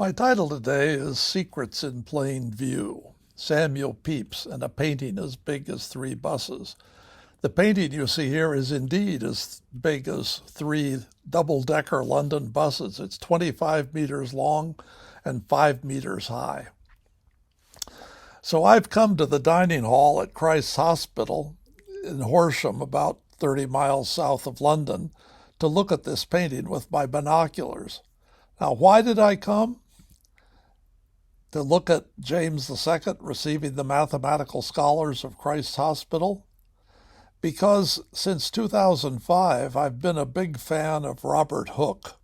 My title today is Secrets in Plain View, Samuel Pepys and a painting as big as 3 buses. The painting you see here is indeed as big as 3 double-decker London buses. It's 25 meters long and 5 meters high. So I've come to the dining hall at Christ's Hospital in Horsham, about 30 miles south of London, to look at this painting with my binoculars. Now, why did I come? To look at James II receiving the Mathematical Scholars of Christ's Hospital? Because since 2005, I've been a big fan of Robert Hooke.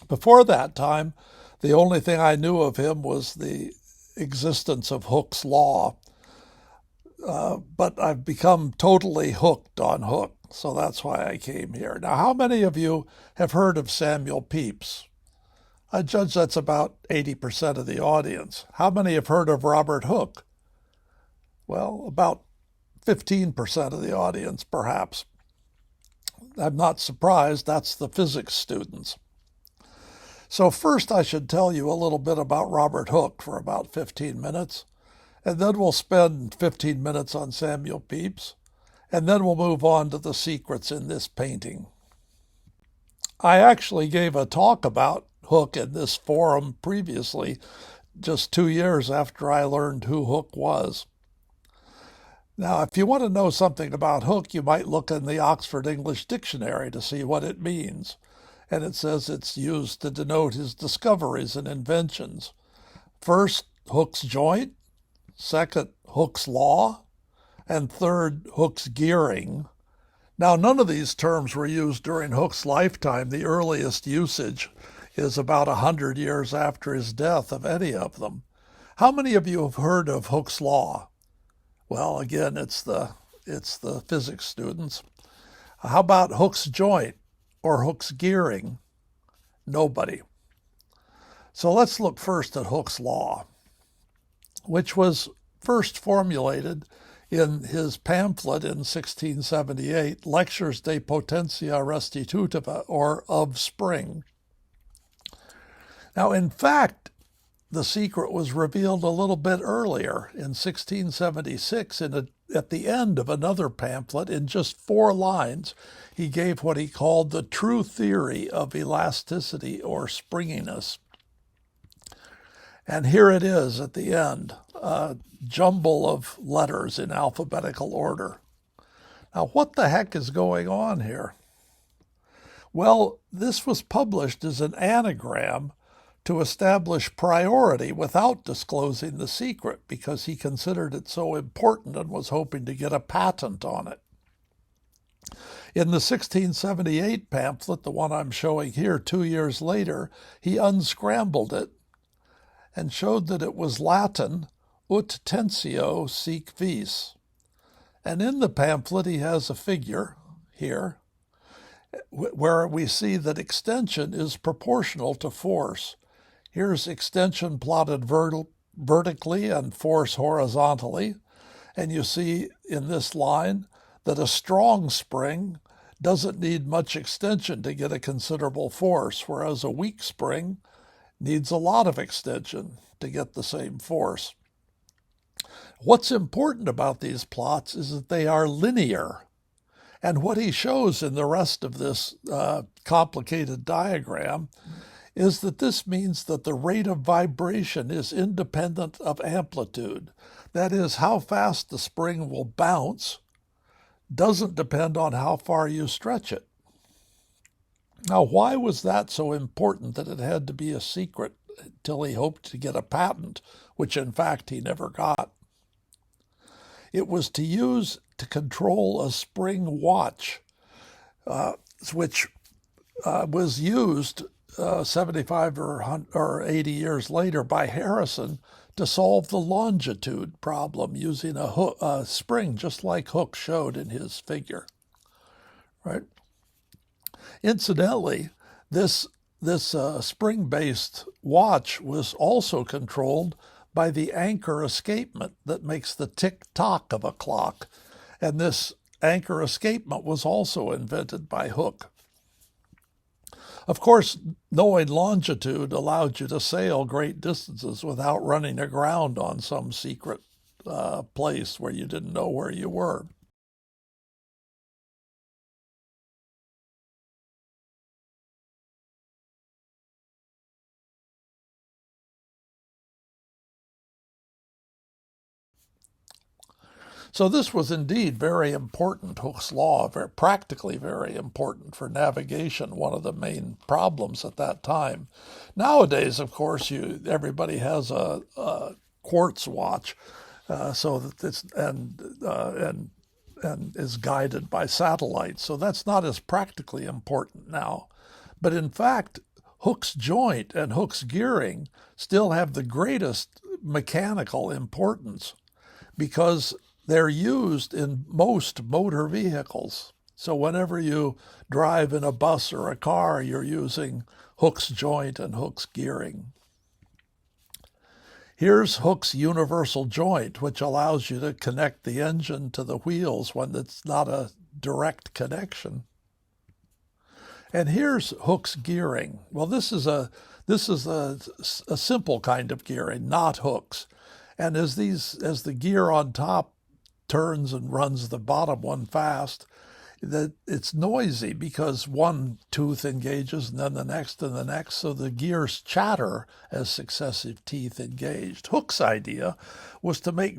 Before that time, the only thing I knew of him was the existence of Hooke's Law. But I've become totally hooked on Hooke, so that's why I came here. Now, how many of you have heard of Samuel Pepys? I judge that's about 80% of the audience. How many have heard of Robert Hooke? Well, about 15% of the audience, perhaps. I'm not surprised. That's the physics students. So first, I should tell you a little bit about Robert Hooke for about 15 minutes, and then we'll spend 15 minutes on Samuel Pepys, and then we'll move on to the secrets in this painting. I actually gave a talk about Hooke in this forum previously, just 2 years after I learned who Hooke was. Now, if you want to know something about Hooke, you might look in the Oxford English Dictionary to see what it means. And it says it's used to denote his discoveries and inventions. First, Hooke's joint. Second, Hooke's law. And third, Hooke's gearing. Now, none of these terms were used during Hooke's lifetime. The earliest usage is about 100 years after his death of any of them. How many of you have heard of Hooke's law? Well, again, it's the physics students. How about Hooke's joint or Hooke's gearing? Nobody. So let's look first at Hooke's law, which was first formulated in his pamphlet in 1678, Lectures de Potentia Restitutiva, or Of Spring. Now, in fact, the secret was revealed a little bit earlier, in 1676, at the end of another pamphlet. In just 4 lines, he gave what he called the true theory of elasticity or springiness. And here it is at the end, a jumble of letters in alphabetical order. Now, what the heck is going on here? Well, this was published as an anagram to establish priority without disclosing the secret, because he considered it so important and was hoping to get a patent on it. In the 1678 pamphlet, the one I'm showing here 2 years later, he unscrambled it and showed that it was Latin, ut tensio sic vis. And in the pamphlet, he has a figure here where we see that extension is proportional to force. Here's extension plotted vertically and force horizontally. And you see in this line that a strong spring doesn't need much extension to get a considerable force, whereas a weak spring needs a lot of extension to get the same force. What's important about these plots is that they are linear. And what he shows in the rest of this complicated diagram is that this means that the rate of vibration is independent of amplitude. That is, how fast the spring will bounce doesn't depend on how far you stretch it. Now, why was that so important that it had to be a secret until he hoped to get a patent, which in fact he never got? It was to control a spring watch, which was used 75 or 80 years later by Harrison to solve the longitude problem using a spring, just like Hooke showed in his figure. Right? Incidentally, this spring-based watch was also controlled by the anchor escapement that makes the tick-tock of a clock, and this anchor escapement was also invented by Hooke. Of course, knowing longitude allowed you to sail great distances without running aground on some secret place where you didn't know where you were. So this was indeed very important, Hooke's law, practically very important for navigation, one of the main problems at that time. Nowadays, of course, everybody has a quartz watch, so that it's and is guided by satellite. So that's not as practically important now. But in fact, Hooke's joint and Hooke's gearing still have the greatest mechanical importance because they're used in most motor vehicles. So whenever you drive in a bus or a car, you're using Hooke's joint and Hooke's gearing. Here's Hooke's universal joint, which allows you to connect the engine to the wheels when it's not a direct connection. And here's Hooke's gearing. Well, this is a simple kind of gearing, not Hooke's. And as the gear on top turns and runs the bottom one fast, that it's noisy because one tooth engages and then the next and the next, so the gears chatter as successive teeth engaged. Hooke's idea was to make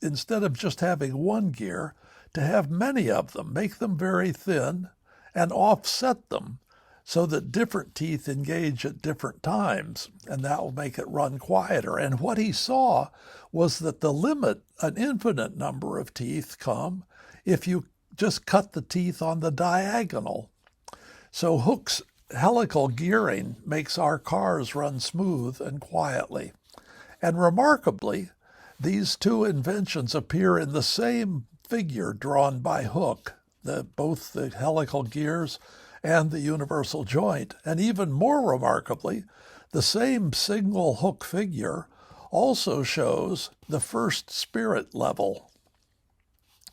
instead of just having one gear, to have many of them, make them very thin and offset them so that different teeth engage at different times, and that will make it run quieter. And what he saw was that the limit, an infinite number of teeth, come if you just cut the teeth on the diagonal. So Hooke's helical gearing makes our cars run smooth and quietly. And remarkably, these two inventions appear in the same figure drawn by Hooke, both the helical gears and the universal joint. And even more remarkably, the same single Hooke figure also shows the first spirit level.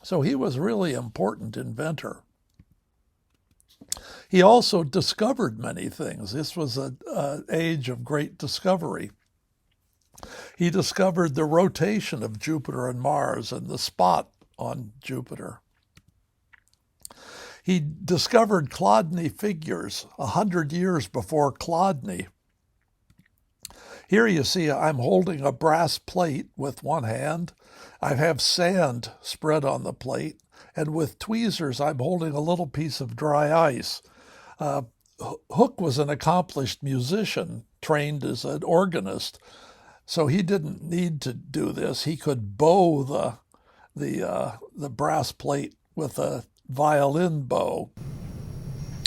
So he was really an important inventor. He also discovered many things. This was an age of great discovery. He discovered the rotation of Jupiter and Mars and the spot on Jupiter. He discovered Chladni figures 100 years before Chladni. Here you see I'm holding a brass plate with one hand. I have sand spread on the plate, and with tweezers I'm holding a little piece of dry ice. Hooke was an accomplished musician, trained as an organist, so he didn't need to do this. He could bow the brass plate with a violin bow.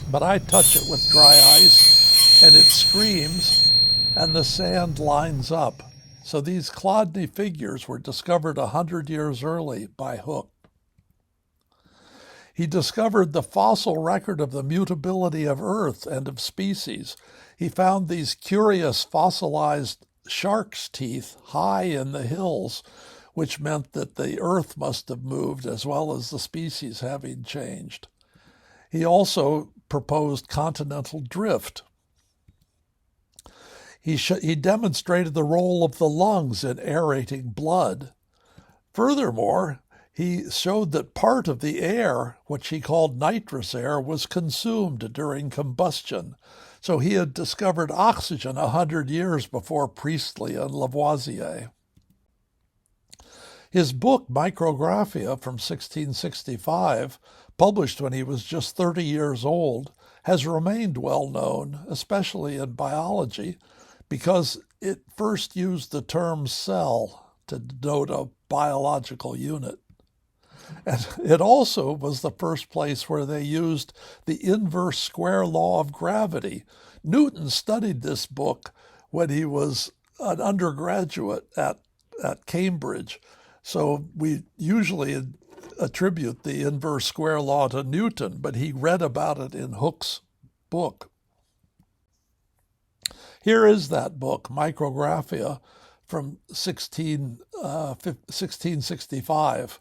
But I touch it with dry ice, and it screams, and the sand lines up. So these Chladni figures were discovered 100 years early by Hooke. He discovered the fossil record of the mutability of Earth and of species. He found these curious fossilized shark's teeth high in the hills, which meant that the Earth must have moved as well as the species having changed. He also proposed continental drift. He demonstrated the role of the lungs in aerating blood. Furthermore, he showed that part of the air, which he called nitrous air, was consumed during combustion. So he had discovered oxygen 100 years before Priestley and Lavoisier. His book, Micrographia, from 1665, published when he was just 30 years old, has remained well known, especially in biology, because it first used the term cell to denote a biological unit. And it also was the first place where they used the inverse square law of gravity. Newton studied this book when he was an undergraduate at Cambridge. So we usually attribute the inverse square law to Newton, but he read about it in Hooke's book. Here is that book, Micrographia, from 1665.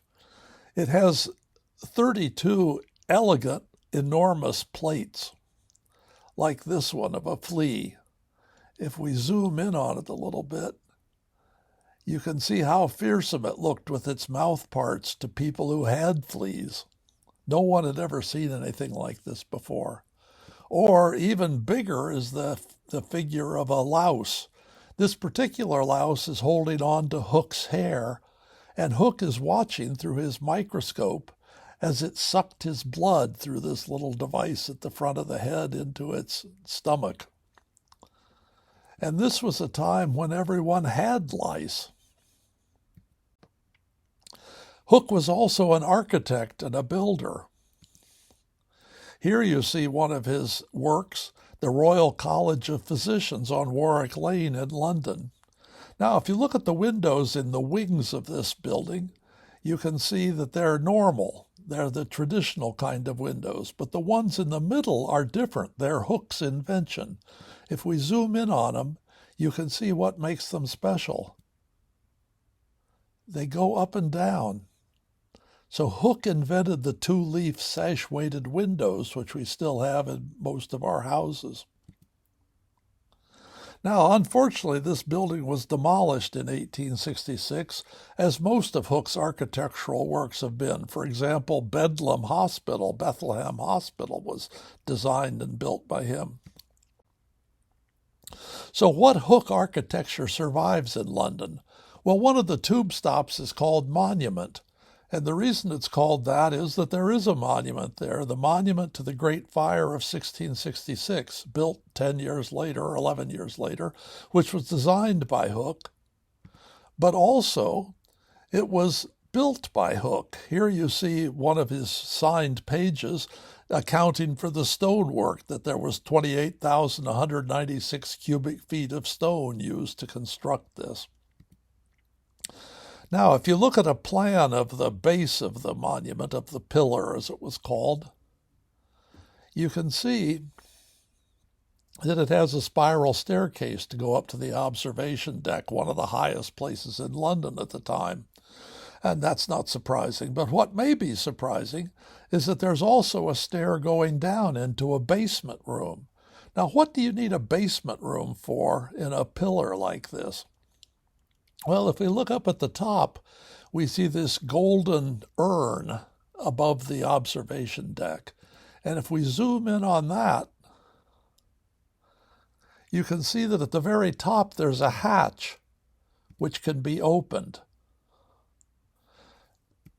It has 32 elegant, enormous plates, like this one of a flea. If we zoom in on it a little bit, you can see how fearsome it looked with its mouth parts to people who had fleas. No one had ever seen anything like this before. Or even bigger is the figure of a louse. This particular louse is holding on to Hooke's hair, and Hooke is watching through his microscope as it sucked his blood through this little device at the front of the head into its stomach. And this was a time when everyone had lice. Hooke was also an architect and a builder. Here you see one of his works, the Royal College of Physicians on Warwick Lane in London. Now, if you look at the windows in the wings of this building, you can see that they're normal. They're the traditional kind of windows, but the ones in the middle are different. They're Hooke's invention. If we zoom in on them, you can see what makes them special. They go up and down. So Hooke invented the two-leaf sash-weighted windows, which we still have in most of our houses. Now, unfortunately, this building was demolished in 1866, as most of Hooke's architectural works have been. For example, Bethlehem Hospital was designed and built by him. So what Hooke architecture survives in London? Well, one of the tube stops is called Monument. And the reason it's called that is that there is a monument there, the monument to the Great Fire of 1666, built 10 years later or 11 years later, which was designed by Hooke, but also it was built by Hooke. Here you see one of his signed pages accounting for the stonework, that there was 28,196 cubic feet of stone used to construct this. Now, if you look at a plan of the base of the monument, of the pillar as it was called, you can see that it has a spiral staircase to go up to the observation deck, one of the highest places in London at the time. And that's not surprising. But what may be surprising is that there's also a stair going down into a basement room. Now, what do you need a basement room for in a pillar like this? Well, if we look up at the top, we see this golden urn above the observation deck. And if we zoom in on that, you can see that at the very top there's a hatch which can be opened.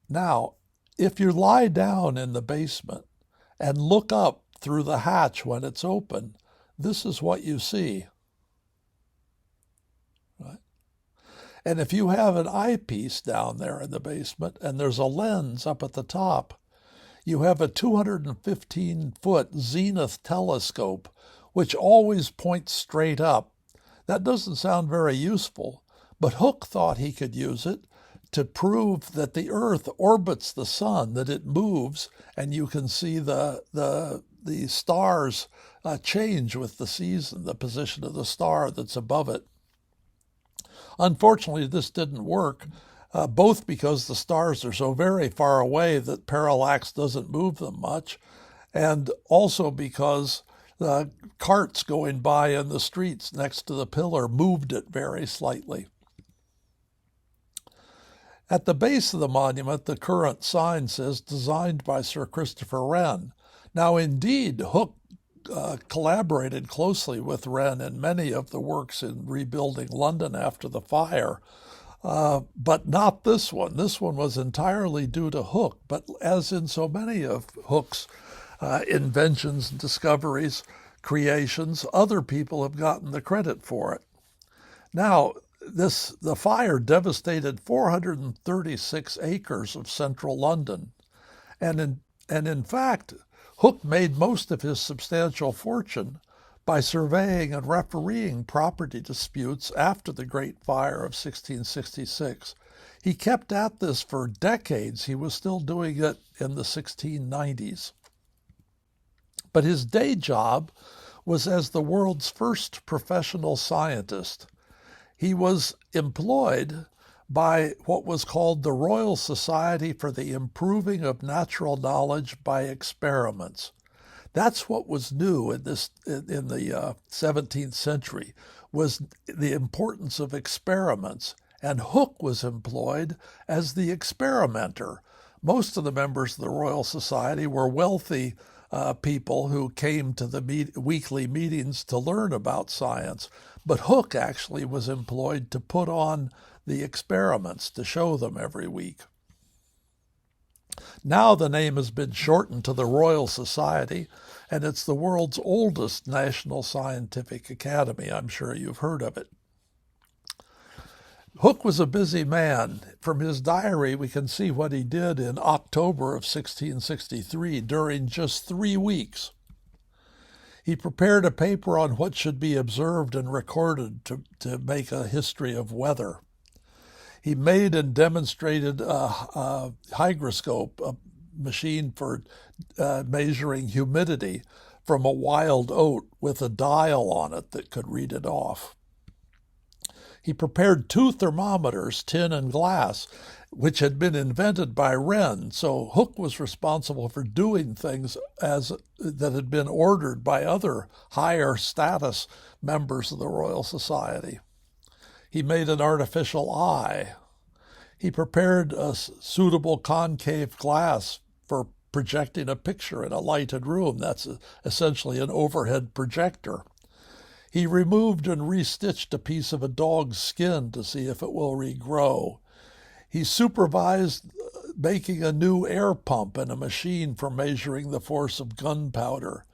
Now, if you lie down in the basement and look up through the hatch when it's open, this is what you see. And if you have an eyepiece down there in the basement and there's a lens up at the top, you have a 215-foot zenith telescope, which always points straight up. That doesn't sound very useful, but Hooke thought he could use it to prove that the Earth orbits the sun, that it moves, and you can see the stars change with the season, the position of the star that's above it. Unfortunately, this didn't work, both because the stars are so very far away that parallax doesn't move them much, and also because the carts going by in the streets next to the pillar moved it very slightly. At the base of the monument, the current sign says, designed by Sir Christopher Wren. Now, indeed, Hooke collaborated closely with Wren in many of the works in rebuilding London after the fire, but not this one. This one was entirely due to Hooke, but as in so many of Hooke's inventions, discoveries, creations, other people have gotten the credit for it. Now, the fire devastated 436 acres of central London, and in fact, Hooke made most of his substantial fortune by surveying and refereeing property disputes after the Great Fire of 1666. He kept at this for decades. He was still doing it in the 1690s. But his day job was as the world's first professional scientist. He was employed by what was called the Royal Society for the Improving of Natural Knowledge by Experiments. That's what was new in the 17th century, was the importance of experiments. And Hooke was employed as the experimenter. Most of the members of the Royal Society were wealthy people who came to the weekly meetings to learn about science. But Hooke actually was employed to put on the experiments, to show them every week. Now the name has been shortened to the Royal Society, and it's the world's oldest national scientific academy. I'm sure you've heard of it. Hooke was a busy man. From his diary, we can see what he did in October of 1663 during just 3 weeks. He prepared a paper on what should be observed and recorded to make a history of weather. He made and demonstrated a hygroscope, a machine for measuring humidity, from a wild oat with a dial on it that could read it off. He prepared 2 thermometers, tin and glass, which had been invented by Wren. So Hooke was responsible for doing things that had been ordered by other higher status members of the Royal Society. He made an artificial eye. He prepared a suitable concave glass for projecting a picture in a lighted room. That's essentially an overhead projector. He removed and restitched a piece of a dog's skin to see if it will regrow. He supervised making a new air pump and a machine for measuring the force of gunpowder.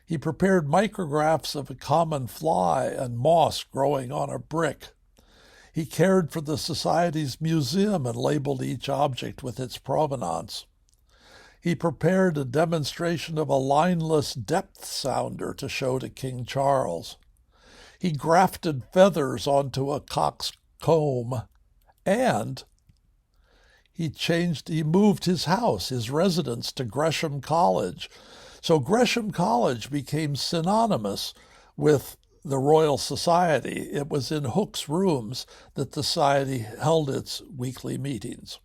He prepared micrographs of a common fly and moss growing on a brick. He cared for the Society's museum and labeled each object with its provenance. He prepared a demonstration of a lineless depth sounder to show to King Charles. He grafted feathers onto a cock's comb, and he moved his house, his residence, to Gresham College. So Gresham College became synonymous with the Royal Society. It was in Hooke's rooms that the Society held its weekly meetings.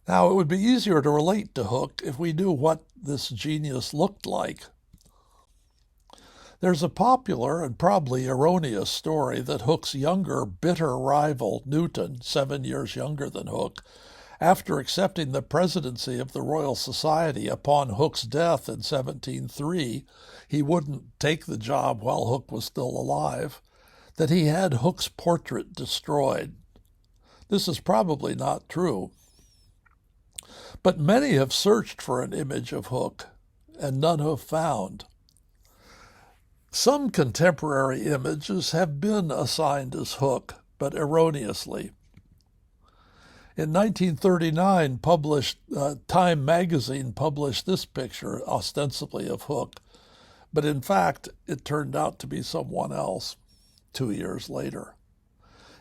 Now, it would be easier to relate to Hooke if we knew what this genius looked like. There's a popular and probably erroneous story that Hooke's younger, bitter rival, Newton, 7 years younger than Hooke, after accepting the presidency of the Royal Society upon Hooke's death in 1703, he wouldn't take the job while Hooke was still alive, that he had Hooke's portrait destroyed. This is probably not true. But many have searched for an image of Hooke, and none have found. Some contemporary images have been assigned as Hooke, but erroneously. In 1939, Time magazine published this picture, ostensibly of Hooke, but in fact, it turned out to be someone else 2 years later.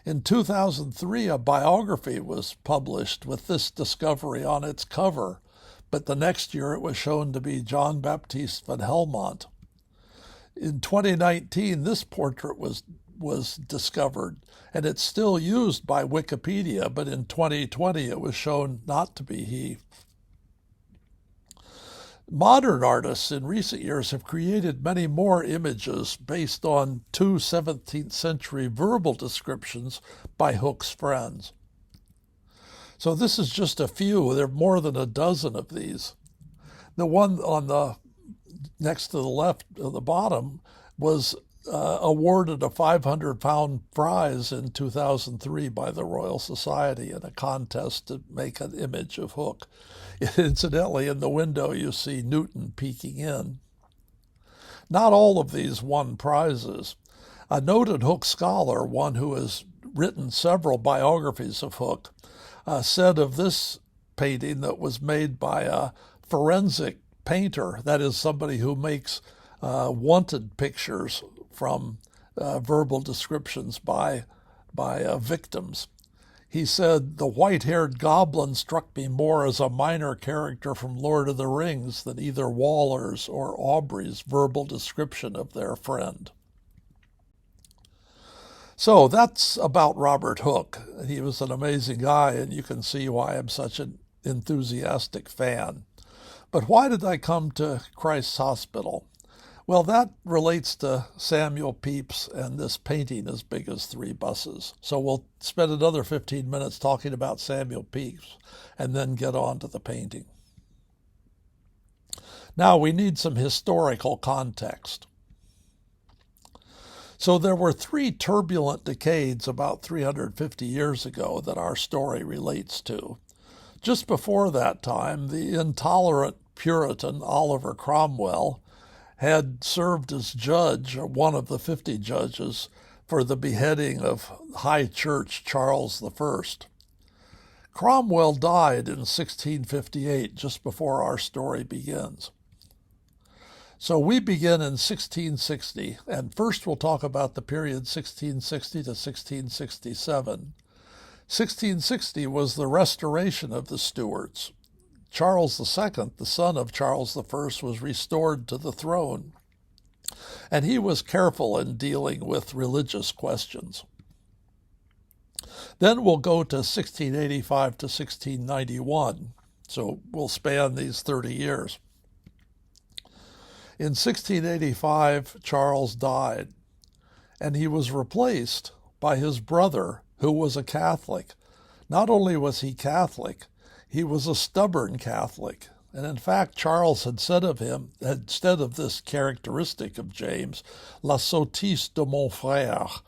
In 2003, a biography was published with this discovery on its cover, but the next year it was shown to be John Baptiste van Helmont. In 2019, this portrait was discovered, and it's still used by Wikipedia, but in 2020 it was shown not to be he. Modern artists in recent years have created many more images based on 2 17th century verbal descriptions by Hooke's friends. So this is just a few. There are more than a dozen of these. The one on the next to the left of the bottom was awarded a £500 prize in 2003 by the Royal Society in a contest to make an image of Hooke. Incidentally, in the window you see Newton peeking in. Not all of these won prizes. A noted Hooke scholar, one who has written several biographies of Hooke, said of this painting that was made by a forensic painter, that is, somebody who makes wanted pictures from verbal descriptions by victims. He said, "The white-haired goblin struck me more as a minor character from Lord of the Rings than either Waller's or Aubrey's verbal description of their friend." So that's about Robert Hooke. He was an amazing guy, and you can see why I'm such an enthusiastic fan. But why did I come to Christ's Hospital? Well, that relates to Samuel Pepys and this painting as big as 3 buses. So we'll spend another 15 minutes talking about Samuel Pepys and then get on to the painting. Now we need some historical context. So there were 3 turbulent decades about 350 years ago that our story relates to. Just before that time, the intolerant Puritan Oliver Cromwell had served as judge, one of the 50 judges, for the beheading of High Church Charles I. Cromwell died in 1658, just before our story begins. So we begin in 1660, and first we'll talk about the period 1660 to 1667. 1660 was the restoration of the Stuarts. Charles II, the son of Charles I, was restored to the throne, and he was careful in dealing with religious questions. Then we'll go to 1685 to 1691, so we'll span these 30 years. In 1685, Charles died, and he was replaced by his brother, who was a Catholic. Not only was he Catholic, he was a stubborn Catholic. And in fact, Charles had said of him, instead of this characteristic of James, la sottise de mon frère,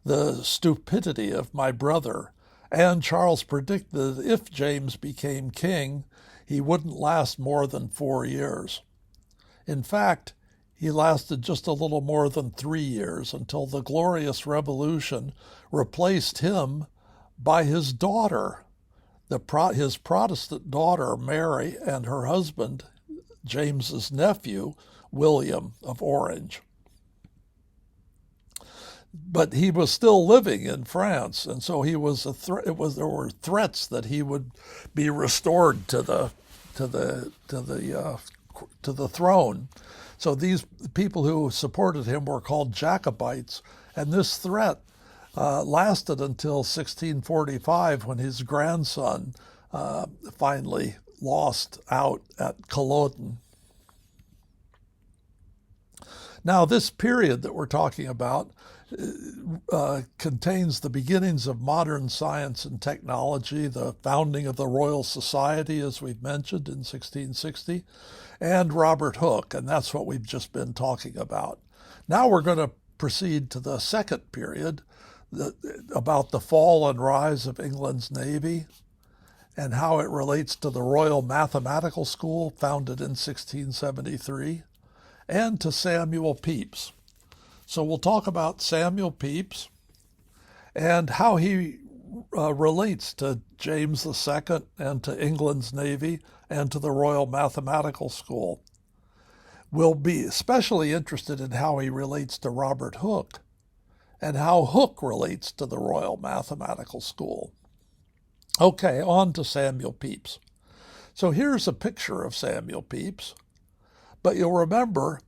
the stupidity of my brother. And Charles predicted that if James became king, he wouldn't last more than 4 years. In fact, he lasted just a little more than 3 years until the Glorious Revolution replaced him by his daughter, his Protestant daughter, Mary, and her husband, James's nephew, William of Orange. But he was still living in France, and so he was there were threats that he would be restored to the throne. So these people who supported him were called Jacobites, and this threat lasted until 1645, when his grandson finally lost out at Culloden. Now, this period that we're talking about contains the beginnings of modern science and technology, the founding of the Royal Society, as we've mentioned, in 1660, and Robert Hooke, and that's what we've just been talking about. Now we're going to proceed to the second period, about the fall and rise of England's Navy and how it relates to the Royal Mathematical School, founded in 1673, and to Samuel Pepys. So we'll talk about Samuel Pepys and how he relates to James II and to England's Navy and to the Royal Mathematical School. We'll be especially interested in how he relates to Robert Hooke and how Hooke relates to the Royal Mathematical School. Okay, on to Samuel Pepys. So here's a picture of Samuel Pepys, but you'll remember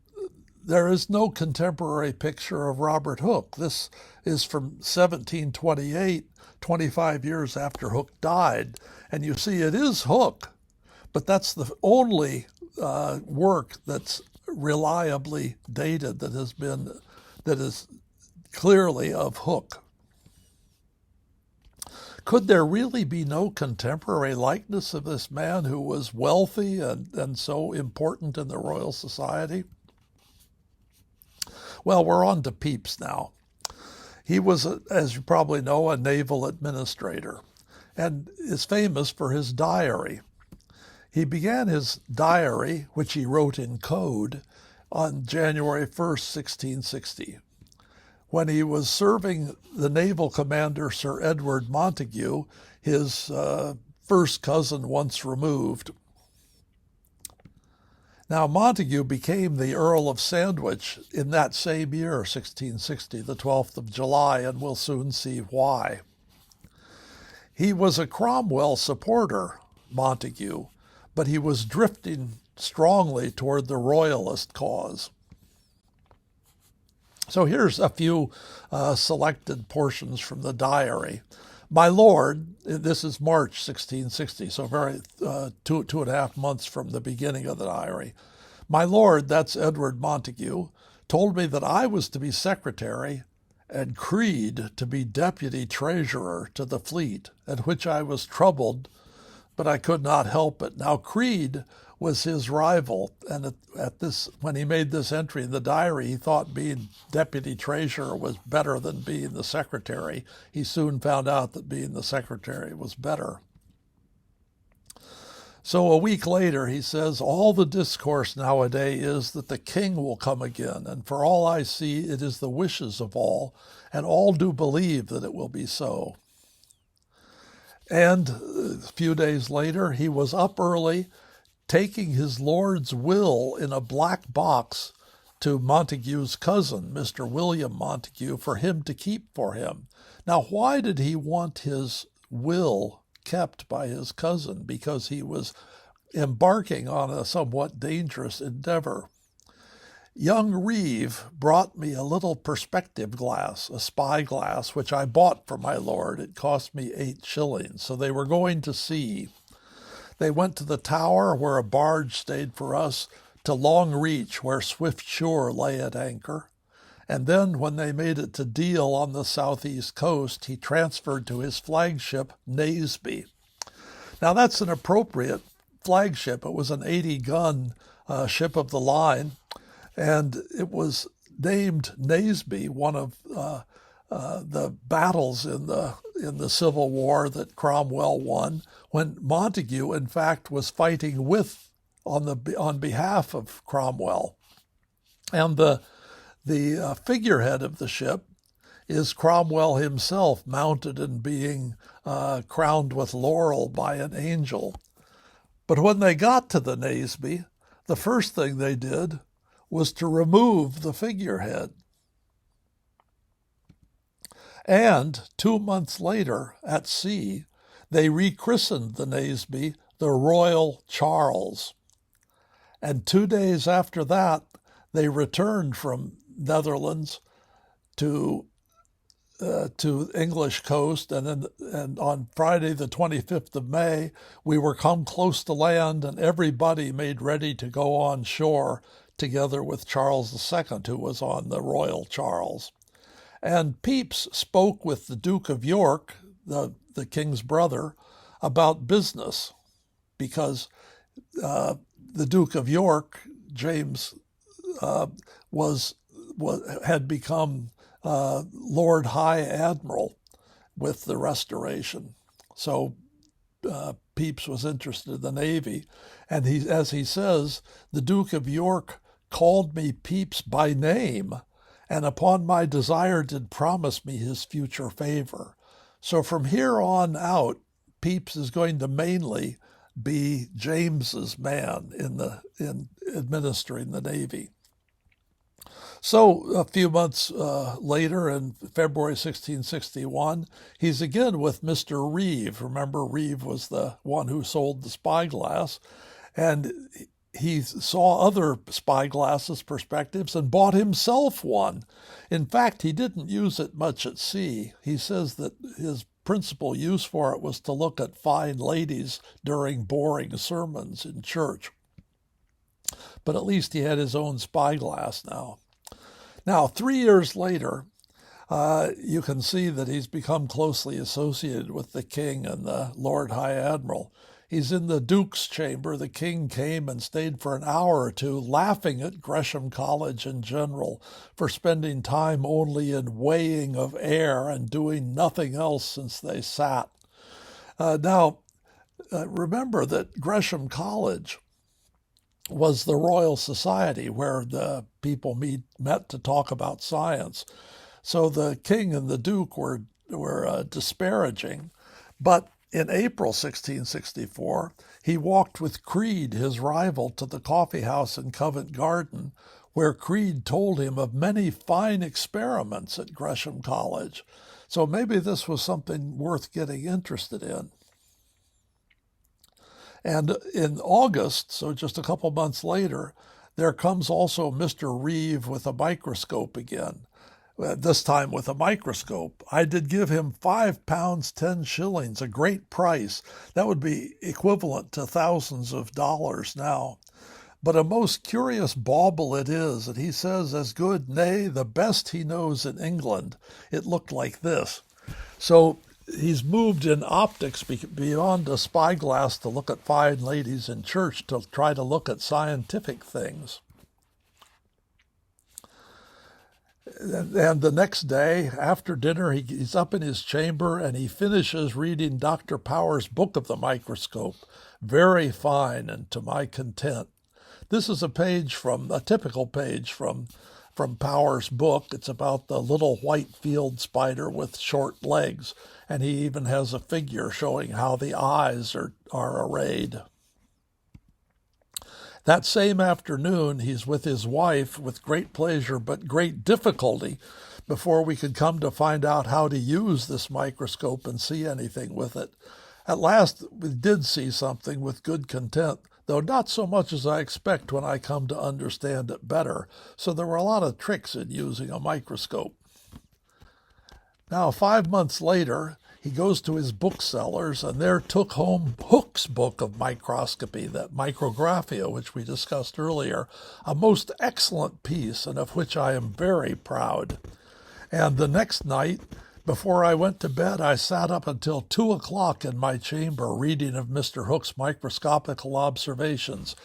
there is no contemporary picture of Robert Hooke. This is from 1728, 25 years after Hooke died. And you see it is Hooke, but that's the only work that's reliably dated that is clearly of Hooke. Could there really be no contemporary likeness of this man who was wealthy and so important in the Royal Society? Well, we're on to Pepys now. He was, as you probably know, a naval administrator and is famous for his diary. He began his diary, which he wrote in code, on January 1st, 1660. When he was serving the naval commander, Sir Edward Montague, his first cousin once removed. Now, Montague became the Earl of Sandwich in that same year, 1660, the 12th of July, and we'll soon see why. He was a Cromwell supporter, Montague, but he was drifting strongly toward the royalist cause. So here's a few selected portions from the diary. My lord, this is March 1660, so very 2.5 months from the beginning of the diary. My lord, that's Edward Montague, told me that I was to be secretary and Creed to be deputy treasurer to the fleet, at which I was troubled, but I could not help it. Now Creed was his rival, and at this, when he made this entry in the diary, he thought being deputy treasurer was better than being the secretary. He soon found out that being the secretary was better. So a week later, he says, all the discourse nowadays is that the king will come again, and for all I see, it is the wishes of all, and all do believe that it will be so. And a few days later, he was up early, taking his lord's will in a black box to Montague's cousin, Mr. William Montague, for him to keep for him. Now, why did he want his will kept by his cousin? Because he was embarking on a somewhat dangerous endeavor. Young Reeve brought me a little perspective glass, a spy glass, which I bought for my lord. It cost me 8 shillings. So they were going to sea. They went to the Tower, where a barge stayed for us, to Long Reach, where Swift Shore lay at anchor. And then when they made it to Deal on the southeast coast, he transferred to his flagship, Naseby. Now that's an appropriate flagship. It was an 80-gun ship of the line, and it was named Naseby, one of the battles in the Civil War that Cromwell won, when Montague, in fact, was fighting on behalf of Cromwell. And the figurehead of the ship is Cromwell himself, mounted and being crowned with laurel by an angel. But when they got to the Naseby, the first thing they did was to remove the figurehead. And 2 months later, at sea, they rechristened the Naseby the Royal Charles. And 2 days after that, they returned from Netherlands to English coast, and on Friday the 25th of May, we were come close to land, and everybody made ready to go on shore together with Charles II, who was on the Royal Charles. And Pepys spoke with the Duke of York, the king's brother, about business, because the Duke of York, James, had become Lord High Admiral with the Restoration. So Pepys was interested in the Navy, and as he says, the Duke of York called me Pepys by name, and upon my desire did promise me his future favor. So from here on out, Pepys is going to mainly be James's man in administering the Navy. So a few months later, in February 1661, he's again with Mr. Reeve. Remember, Reeve was the one who sold the spyglass, and he saw other spyglasses, perspectives, and bought himself one. In fact, he didn't use it much at sea. He says that his principal use for it was to look at fine ladies during boring sermons in church. But at least he had his own spyglass now. Now, 3 years later, you can see that he's become closely associated with the king and the Lord High Admiral. He's in the Duke's chamber. The king came and stayed for an hour or two, laughing at Gresham College in general for spending time only in weighing of air and doing nothing else since they sat. Remember that Gresham College was the Royal Society where the people met to talk about science. So the king and the duke were disparaging. But in April 1664, he walked with Creed, his rival, to the coffee house in Covent Garden, where Creed told him of many fine experiments at Gresham College. So maybe this was something worth getting interested in. And in August, so just a couple months later, there comes also Mr. Reeve with a microscope again. this time with a microscope. I did give him £5 10 shillings, a great price. That would be equivalent to thousands of dollars now. But a most curious bauble it is, and he says as good, nay, the best he knows in England. It looked like this. So he's moved in optics beyond a spyglass to look at fine ladies in church to try to look at scientific things. And the next day, after dinner, he's up in his chamber and he finishes reading Dr. Power's book of the microscope. Very fine and to my content. This is a typical page from Power's book. It's about the little white field spider with short legs, and he even has a figure showing how the eyes are arrayed. That same afternoon, he's with his wife with great pleasure but great difficulty before we could come to find out how to use this microscope and see anything with it. At last, we did see something with good content, though not so much as I expect when I come to understand it better, so there were a lot of tricks in using a microscope. Now, 5 months later, he goes to his booksellers and there took home Hooke's book of microscopy, that Micrographia, which we discussed earlier, a most excellent piece and of which I am very proud. And the next night, before I went to bed, I sat up until 2 o'clock in my chamber reading of Mr. Hooke's microscopical observations,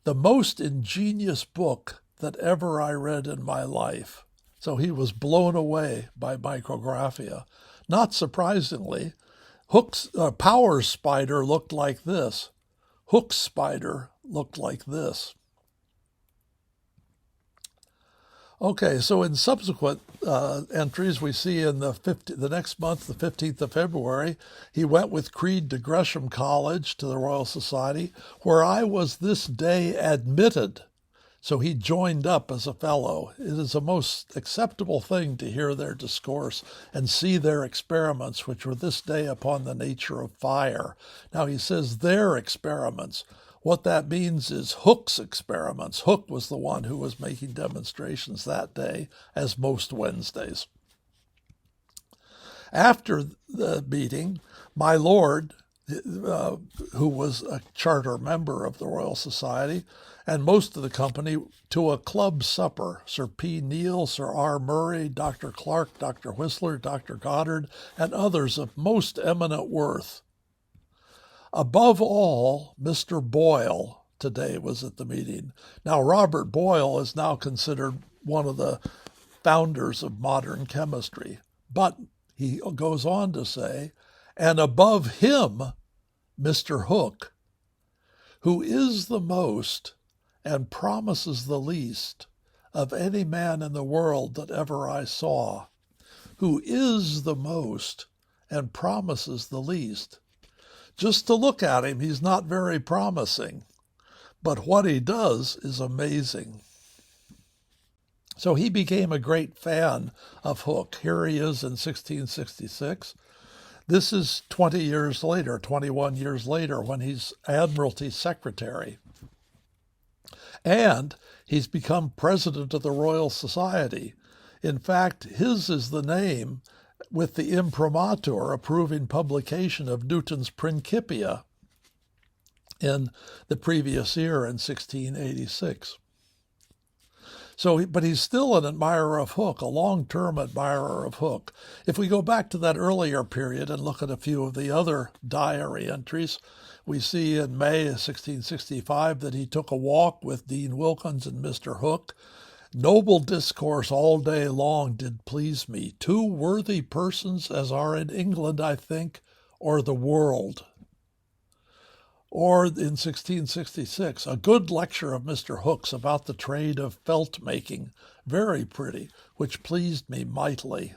the most ingenious book that ever I read in my life. So he was blown away by Micrographia. Not surprisingly, Power's spider looked like this. Hooke's spider looked like this. Okay, so in subsequent entries, we see in the next month, the 15th of February, he went with Creed to Gresham College to the Royal Society, where I was this day admitted. So he joined up as a fellow. It is a most acceptable thing to hear their discourse and see their experiments, which were this day upon the nature of fire. Now he says their experiments. What that means is Hooke's experiments. Hooke was the one who was making demonstrations that day, as most Wednesdays. After the meeting, my lord, who was a charter member of the Royal Society, and most of the company, to a club supper. Sir P. Neal, Sir R. Murray, Dr. Clark, Dr. Whistler, Dr. Goddard, and others of most eminent worth. Above all, Mr. Boyle today was at the meeting. Now, Robert Boyle is now considered one of the founders of modern chemistry, but he goes on to say, and above him, Mr. Hooke, who is the most and promises the least of any man in the world that ever I saw, who is the most and promises the least. Just to look at him, he's not very promising, but what he does is amazing. So he became a great fan of Hooke. Here he is in 1666. This is 20 years later, 21 years later, when he's Admiralty Secretary. And he's become president of the Royal Society. In fact, his is the name with the imprimatur approving publication of Newton's Principia in the previous year in 1686. But he's still an admirer of Hooke, a long-term admirer of Hooke. If we go back to that earlier period and look at a few of the other diary entries, we see in May 1665 that he took a walk with Dean Wilkins and Mr. Hooke. Noble discourse all day long did please me. Two worthy persons as are in England, I think, or the world. Or in 1666, a good lecture of Mr. Hooke's about the trade of felt making, very pretty, which pleased me mightily.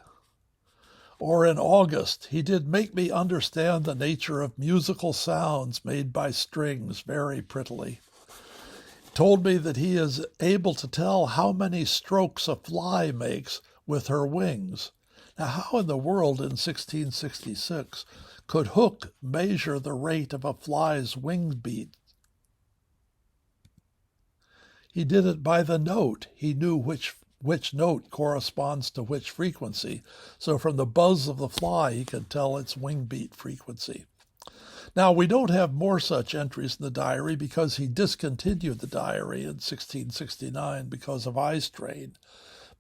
Or in August, he did make me understand the nature of musical sounds made by strings very prettily. Told me that he is able to tell how many strokes a fly makes with her wings. Now, how in the world in 1666 could Hooke measure the rate of a fly's wing beat? He did it by the note. He knew which which note corresponds to which frequency. So from the buzz of the fly, he could tell its wing beat frequency. Now, we don't have more such entries in the diary because he discontinued the diary in 1669 because of eye strain.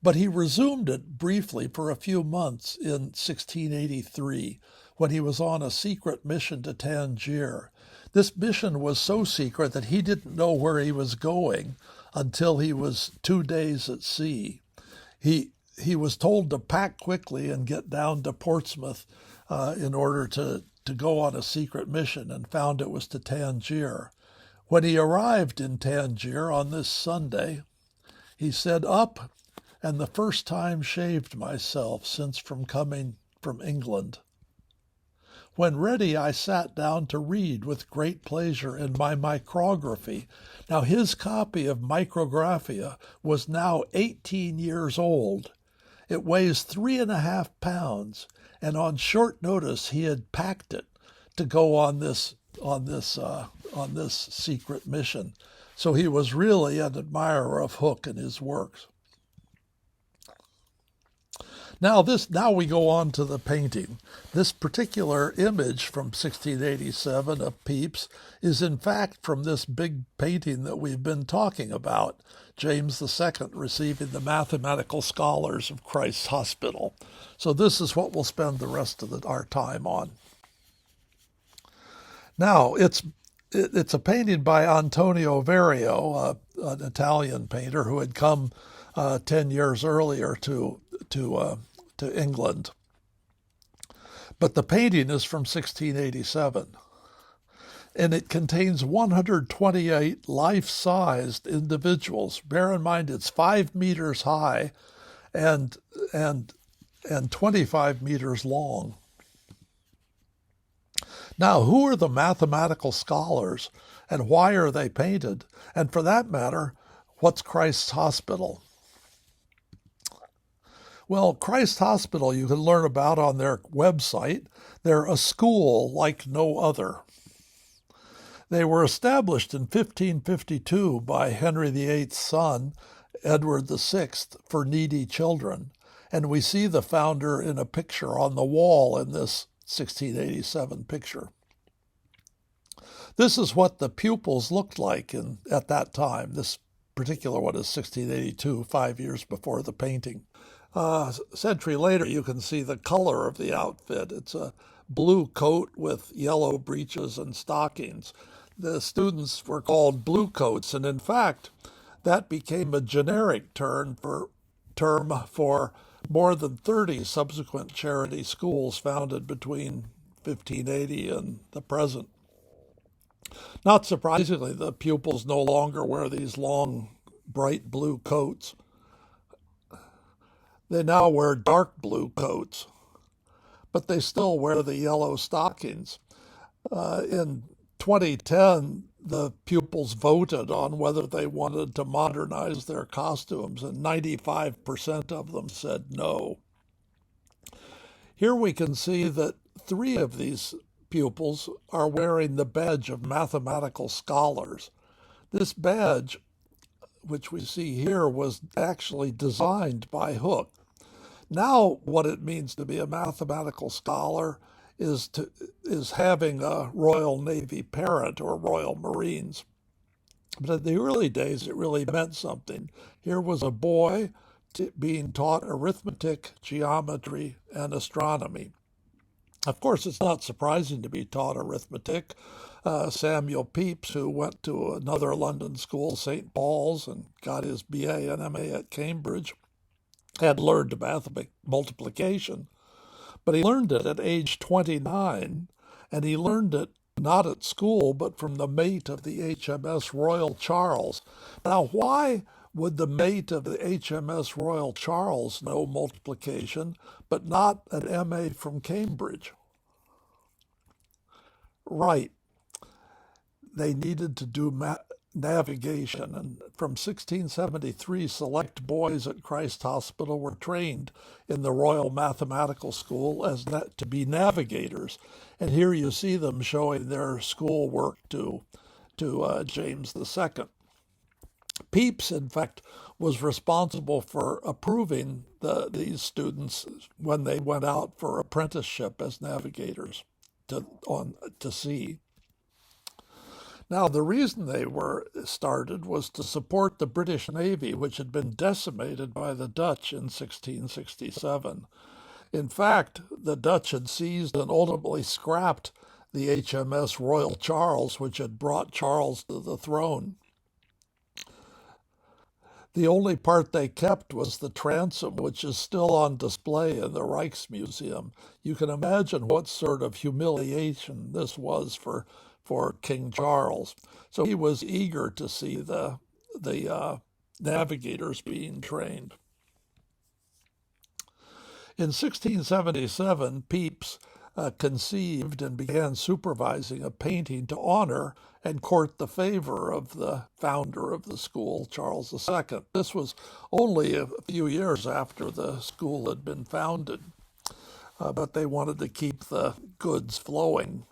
But he resumed it briefly for a few months in 1683 when he was on a secret mission to Tangier. This mission was so secret that he didn't know where he was going until he was 2 days at sea. He was told to pack quickly and get down to Portsmouth in order to go on a secret mission, and found it was to Tangier. When he arrived in Tangier on this Sunday, he said, "Up, and the first time shaved myself since from coming from England. When ready, I sat down to read with great pleasure in my micrography." Now, his copy of Micrographia was now 18 years old. It weighs 3.5 pounds, and on short notice he had packed it to go on this secret mission. So he was really an admirer of Hooke and his works. Now we go on to the painting. This particular image from 1687 of Pepys is in fact from this big painting that we've been talking about, James II receiving the mathematical scholars of Christ's Hospital. So this is what we'll spend the rest of our time on. Now, it's a painting by Antonio Verrio, an Italian painter who had come 10 years earlier to England. But the painting is from 1687, and it contains 128 life-sized individuals. Bear in mind it's 5 meters high and 25 meters long. Now, who are the mathematical scholars, and why are they painted? And for that matter, what's Christ's Hospital? Well, Christ Hospital you can learn about on their website. They're a school like no other. They were established in 1552 by Henry VIII's son, Edward VI, for needy children. And we see the founder in a picture on the wall in this 1687 picture. This is what the pupils looked like at that time. This particular one is 1682, 5 years before the painting. A century later, you can see the color of the outfit. It's a blue coat with yellow breeches and stockings. The students were called bluecoats, and in fact, that became a generic term for more than 30 subsequent charity schools founded between 1580 and the present. Not surprisingly, the pupils no longer wear these long, bright blue coats. They now wear dark blue coats, but they still wear the yellow stockings. In 2010, the pupils voted on whether they wanted to modernize their costumes, and 95% of them said no. Here we can see that 3 of these pupils are wearing the badge of mathematical scholars. This badge, which we see here, was actually designed by Hooke. Now, what it means to be a mathematical scholar is having a Royal Navy parent or Royal Marines. But in the early days, it really meant something. Here was a boy being taught arithmetic, geometry, and astronomy. Of course, it's not surprising to be taught arithmetic. Samuel Pepys, who went to another London school, St. Paul's, and got his BA and MA at Cambridge, had learned multiplication, but he learned it at age 29, and he learned it not at school, but from the mate of the HMS Royal Charles. Now, why would the mate of the HMS Royal Charles know multiplication, but not an MA from Cambridge? Right. They needed to do navigation, and from 1673, select boys at Christ Hospital were trained in the Royal Mathematical School to be navigators. And here you see them showing their schoolwork to James II. Pepys, in fact, was responsible for approving these students when they went out for apprenticeship as navigators to sea. Now, the reason they were started was to support the British Navy, which had been decimated by the Dutch in 1667. In fact, the Dutch had seized and ultimately scrapped the HMS Royal Charles, which had brought Charles to the throne. The only part they kept was the transom, which is still on display in the Rijksmuseum. You can imagine what sort of humiliation this was for King Charles. So he was eager to see the navigators being trained. In 1677, Pepys conceived and began supervising a painting to honor and court the favor of the founder of the school, Charles II. This was only a few years after the school had been founded, but they wanted to keep the goods flowing.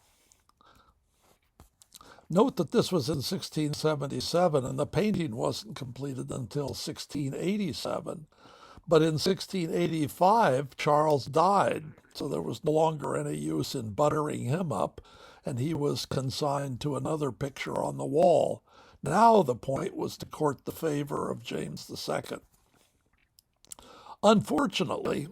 Note that this was in 1677, and the painting wasn't completed until 1687. But in 1685, Charles died, so there was no longer any use in buttering him up, and he was consigned to another picture on the wall. Now the point was to court the favor of James II. Unfortunately,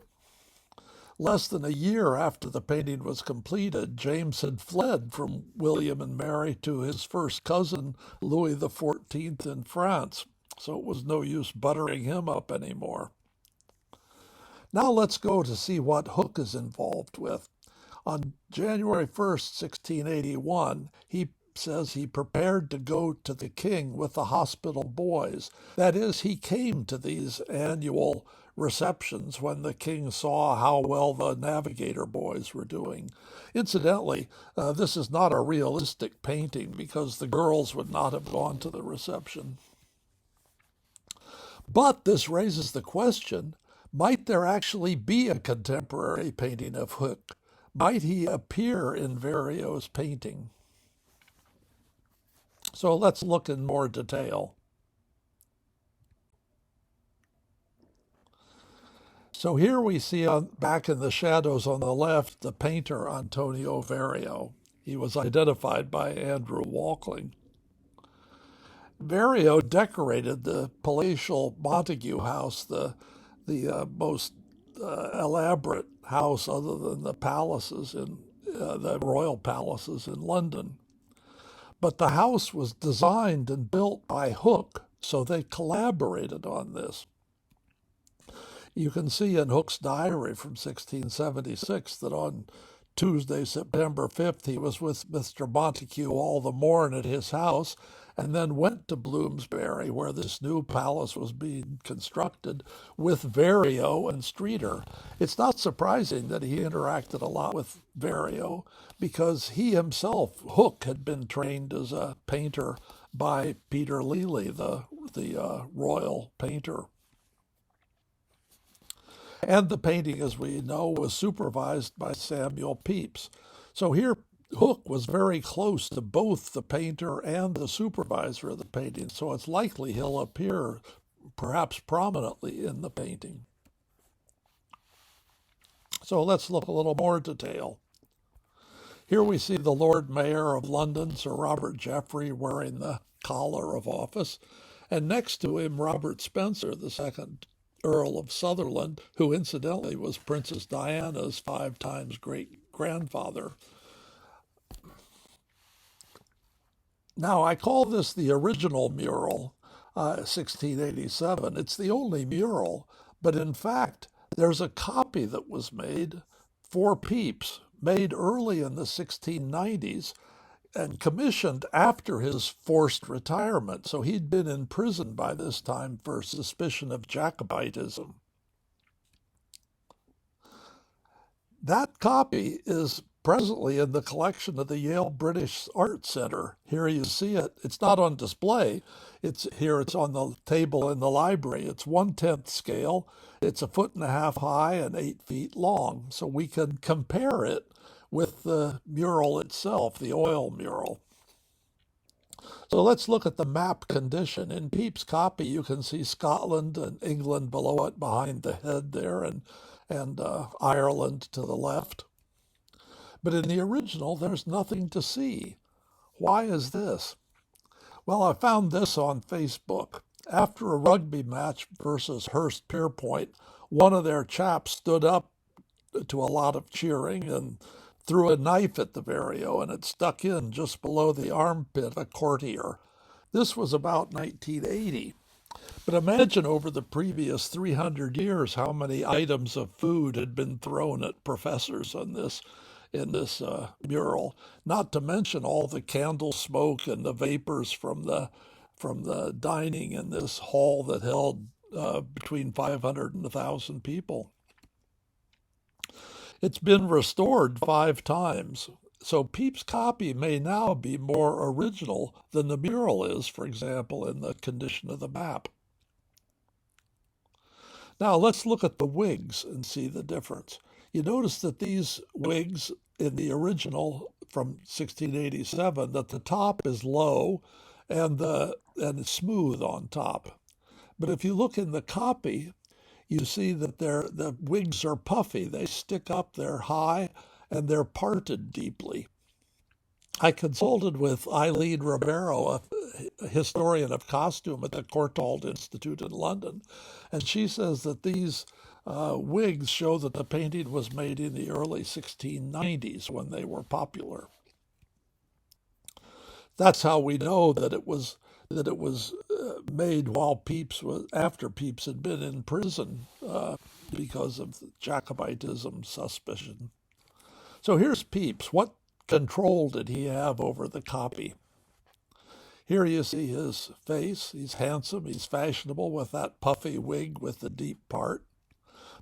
less than a year after the painting was completed, James had fled from William and Mary to his first cousin, Louis XIV, in France, so it was no use buttering him up anymore. Now let's go to see what Hooke is involved with. On January 1st, 1681, he says he prepared to go to the king with the hospital boys. That is, he came to these annual receptions when the king saw how well the navigator boys were doing. Incidentally, this is not a realistic painting because the girls would not have gone to the reception. But this raises the question, might there actually be a contemporary painting of Hooke? Might he appear in Verrio's painting? So let's look in more detail. So here we see back in the shadows on the left the painter Antonio Verrio. He was identified by Andrew Walkling. Verrio decorated the palatial Montague house, the most elaborate house other than the palaces in the royal palaces in London. But the house was designed and built by Hooke, so they collaborated on this. You can see in Hooke's diary from 1676 that on Tuesday, September 5th, he was with Mr. Montague all the morn at his house, and then went to Bloomsbury, where this new palace was being constructed, with Verrio and Streeter. It's not surprising that he interacted a lot with Verrio, because he himself, Hooke, had been trained as a painter by Peter Lely, the royal painter. And the painting, as we know, was supervised by Samuel Pepys. So here, Hooke was very close to both the painter and the supervisor of the painting, so it's likely he'll appear perhaps prominently in the painting. So let's look a little more detail. Here we see the Lord Mayor of London, Sir Robert Jeffrey, wearing the collar of office, and next to him Robert Spencer, the second Earl of Sutherland, who incidentally was Princess Diana's 5 times great-grandfather. Now, I call this the original mural, 1687. It's the only mural, but in fact, there's a copy that was made for Pepys, made early in the 1690s, and commissioned after his forced retirement. So he'd been in prison by this time for suspicion of Jacobitism. That copy is presently in the collection of the Yale British Art Center. Here you see it. It's not on display. It's on the table in the library. It's 1/10 scale. It's 1.5 feet high and 8 feet long. So we can compare it with the mural itself, the oil mural. So let's look at the map condition. In Pepys' copy, you can see Scotland and England below it, behind the head there, and Ireland to the left. But in the original, there's nothing to see. Why is this? Well, I found this on Facebook. After a rugby match versus Hurst Pierpoint, one of their chaps stood up to a lot of cheering and threw a knife at the Verrio, and it stuck in just below the armpit of a courtier. This was about 1980. But imagine over the previous 300 years how many items of food had been thrown at professors in this mural. Not to mention all the candle smoke and the vapors from the dining in this hall that held between 500 and 1,000 people. It's been restored 5 times. So Pepys' copy may now be more original than the mural is, for example, in the condition of the map. Now let's look at the wigs and see the difference. You notice that these wigs in the original from 1687, that the top is low and it's smooth on top. But if you look in the copy, you see that the wigs are puffy. They stick up, they're high, and they're parted deeply. I consulted with Eileen Ribeiro, a historian of costume at the Courtauld Institute in London, and she says that these wigs show that the painting was made in the early 1690s when they were popular. That's how we know that it was made while after Pepys had been in prison because of the Jacobitism suspicion. So here's Pepys. What control did he have over the copy? Here you see his face. He's handsome. He's fashionable with that puffy wig with the deep part.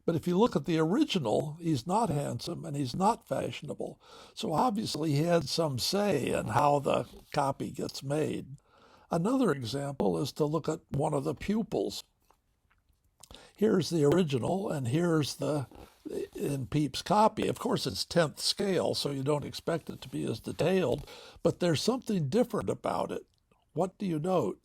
But if you look at the original, he's not handsome and he's not fashionable. So obviously he had some say in how the copy gets made. Another example is to look at one of the pupils. Here's the original, and here's in Pepys' copy. Of course, it's 10th scale, so you don't expect it to be as detailed, but there's something different about it. What do you note?